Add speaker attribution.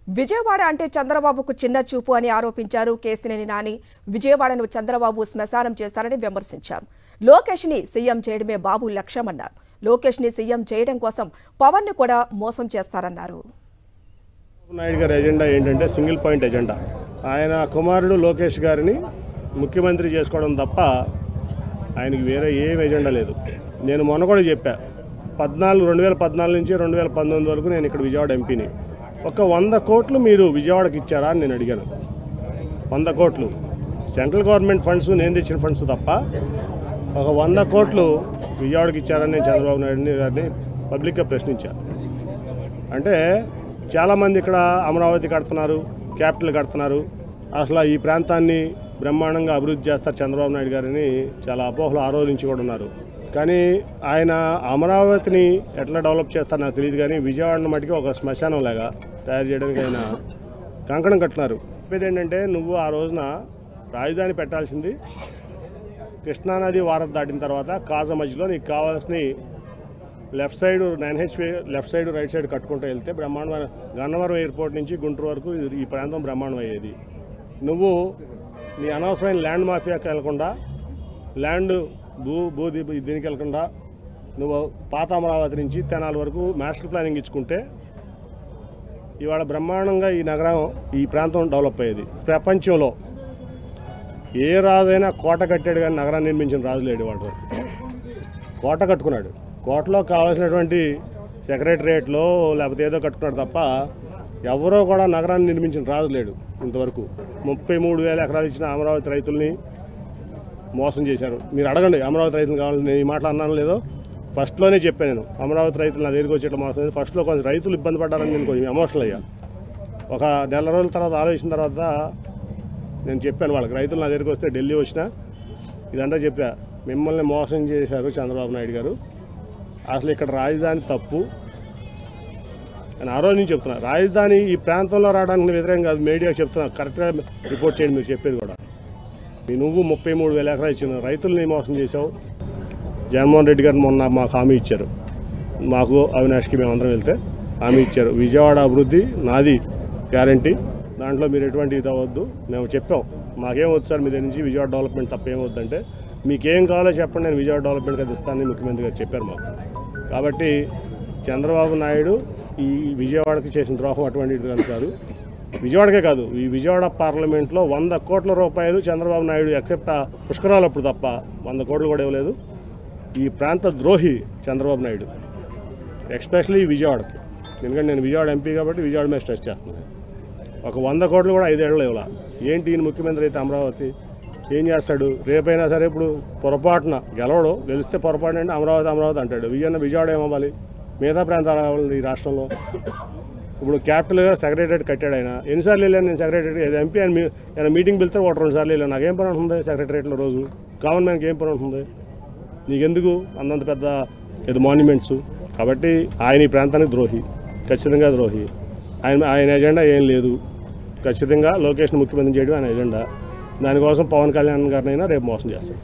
Speaker 1: విజయవాడ అంటే చంద్రబాబుకు చిన్న చూపు అని ఆరోపించారు కేసినేని నాని. విజయవాడను చంద్రబాబు శ్మశానం చేస్తారని విమర్శించారు. లోకేష్ ని సీఎం చేయడమే బాబు లక్ష్యమన్నారు. లోకేష్ ని సీఎం చేయడం కోసం పవన్ ని కూడా మోసం చేస్తారన్నారు.
Speaker 2: నాయుడు గారి ఎజెండా ఏంటంటే సింగిల్ పాయింట్ ఎజెండా. ఆయన కుమారుడు లోకేష్ గారిని ముఖ్యమంత్రి చేసుకోవడం తప్ప ఆయనకి వేరే ఏం ఎజెండా లేదు. నేను మొన్న కూడా చెప్పా, 2014 నుంచి 2019 వరకు నేను ఇక్కడ విజయవాడ ఎంపీని. ఒక 100 కోట్లు మీరు విజయవాడకి ఇచ్చారా అని నేను అడిగాను. 100 కోట్లు సెంట్రల్ గవర్నమెంట్ ఫండ్స్, నేను తెచ్చిన ఫండ్స్ తప్ప ఒక 100 కోట్లు విజయవాడకి ఇచ్చారని నేను చంద్రబాబు నాయుడు గారిని పబ్లిక్గా ప్రశ్నించాను. అంటే చాలామంది ఇక్కడ అమరావతి కడుతున్నారు, క్యాపిటల్ కడుతున్నారు, అసలు ఈ ప్రాంతాన్ని బ్రహ్మాండంగా అభివృద్ధి చేస్తారు చంద్రబాబు నాయుడు గారిని చాలా అపోహలు ఆ రోజు నుంచి కూడా ఉన్నారు. కానీ ఆయన అమరావతిని ఎట్లా డెవలప్ చేస్తారో నాకు తెలియదు, కానీ విజయవాడను మటుకి ఒక శ్మశానం లాగా తయారు చేయడానికి ఆయన కంకణం కట్టున్నారు. చెప్పేది ఏంటంటే, నువ్వు ఆ రోజున రాజధాని పెట్టాల్సింది కృష్ణానది వారధి దాటిన తర్వాత కాజా మధ్యలో నీకు కావాల్సిన left side 9H left side right side కట్టుకుంటూ వెళ్తే బ్రహ్మాండమైన గన్నవరం ఎయిర్పోర్ట్ నుంచి గుంటూరు వరకు ఈ ప్రాంతం బ్రహ్మాండం అయ్యేది. నువ్వు నీ అనవసరమైన ల్యాండ్ మాఫియాకి వెళ్లకుండా, ల్యాండ్ దీనికి వెళ్లకుండా నువ్వు పాత అమరావతి నుంచి తెనాలి వరకు మాస్టర్ ప్లానింగ్ ఇచ్చుకుంటే ఇవాళ బ్రహ్మాండంగా ఈ నగరం, ఈ ప్రాంతం డెవలప్ అయ్యేది. ప్రపంచంలో ఏ రాజైనా కోట కట్టాడు, కానీ నగరాన్ని నిర్మించిన రాజు లేడు. వాటి వరకు కోట కట్టుకున్నాడు, కోటలో కావాల్సినటువంటి సెక్రటరియట్లో లేకపోతే ఏదో కట్టుకున్నాడు తప్ప ఎవరో కూడా నగరాన్ని నిర్మించిన రాజు లేడు ఇంతవరకు. 33,000 ఎకరాలు ఇచ్చిన అమరావతి రైతుల్ని మోసం చేశారు. మీరు అడగండి, అమరావతి రైతులు కావాలని. నేను ఈ మాటలు అన్నాను లేదో ఫస్ట్లోనే చెప్పాను. నేను అమరావతి రైతులు నా దగ్గరికి వచ్చేట్లా మోసం, ఫస్ట్లో కొంచెం రైతులు ఇబ్బంది పడ్డారని నేను కొంచెం ఎమోషనల్ అయ్యాను. ఒక నెల రోజుల తర్వాత ఆలోచించిన తర్వాత నేను చెప్పాను వాళ్ళకి, రైతులు నా దగ్గరికి వస్తే ఢిల్లీ వచ్చినా ఇదంతా చెప్పా, మిమ్మల్ని మోసం చేశారు చంద్రబాబు నాయుడు గారు, అసలు ఇక్కడ రాజధాని తప్పు అని ఆ రోజు నుంచి చెప్తున్నా. రాజధాని ఈ ప్రాంతంలో రావడానికి వ్యతిరేకం కాదు, మీడియాకి చెప్తున్నా, కరెక్ట్గా రిపోర్ట్ చేయండి మీరు చెప్పేది కూడా. నువ్వు 33,000 ఎకరాలు ఇచ్చిన రైతుల్ని మోసం చేశావు. జగన్మోహన్ రెడ్డి గారు మొన్న మాకు హామీ ఇచ్చారు, మాకు అవినాష్కి మేమందరం వెళ్తే హామీ ఇచ్చారు, విజయవాడ అభివృద్ధి నాది గ్యారంటీ, దాంట్లో మీరు ఎటువంటి ఇది అవ్వద్దు. మేము చెప్పాం, మాకేం వద్దు సార్ మీ దగ్గర నుంచి విజయవాడ డెవలప్మెంట్ తప్ప ఏం వద్దంటే, మీకేం కావాలో చెప్పండి, నేను విజయవాడ డెవలప్మెంట్కి అది ఇస్తానని ముఖ్యమంత్రి గారు చెప్పారు మాకు. కాబట్టి చంద్రబాబు నాయుడు ఈ విజయవాడకి చేసిన ద్రోహం అటువంటిది కాదు. విజయవాడకే కాదు, ఈ విజయవాడ పార్లమెంట్లో 100 కోట్ల రూపాయలు చంద్రబాబు నాయుడు ఎక్సెప్ట్ ఆ పుష్కరాలు అప్పుడు తప్ప 100 కోట్లు కూడా ఇవ్వలేదు. ఈ ప్రాంత ద్రోహి చంద్రబాబు నాయుడు, ఎస్పెషల్లీ విజయవాడకి. ఎందుకంటే నేను విజయవాడ ఎంపీ కాబట్టి విజయవాడ మీద స్ట్రెస్ చేస్తున్నాను. ఒక 100 కోట్లు కూడా 5 ఏళ్ళు ఇవ్వాల. ఏంటి ఈయన ముఖ్యమంత్రి అయితే అమరావతి ఏం చేస్తాడు? రేపైనా సరే ఇప్పుడు పొరపాటున గెలవడు, గెలిస్తే పొరపాటు అంటే అమరావతి అంటాడు. విజయవాడ ఏమవ్వాలి? మిగతా ప్రాంతాలు అవ్వాలి ఈ రాష్ట్రంలో. ఇప్పుడు క్యాపిటల్గా సెక్రటరియట్ కట్టాడు ఆయన. ఎన్నిసార్లు వెళ్ళాను నేను సెక్రటరియట్? ఎంపీ ఆయన మీటింగ్ పిలిస్తే 1-2 సార్లు వెళ్ళాను. నాకేం పని ఉంటుంది సెక్రటరియట్లో? రోజు కామన్ మ్యాన్కి ఏం పని ఉంటుంది? నీకెందుకు అంతంత పెద్ద ఏదో మాన్యుమెంట్స్? కాబట్టి ఆయన ఈ ప్రాంతానికి ద్రోహి, ఖచ్చితంగా ద్రోహి. ఆయన ఎజెండా ఏం లేదు. ఖచ్చితంగా లోకేష్ని ముఖ్యమంత్రి చేయడం ఆయన ఎజెండా. దానికోసం పవన్ కళ్యాణ్ గారినైనా రేపు మోసం చేస్తాడు.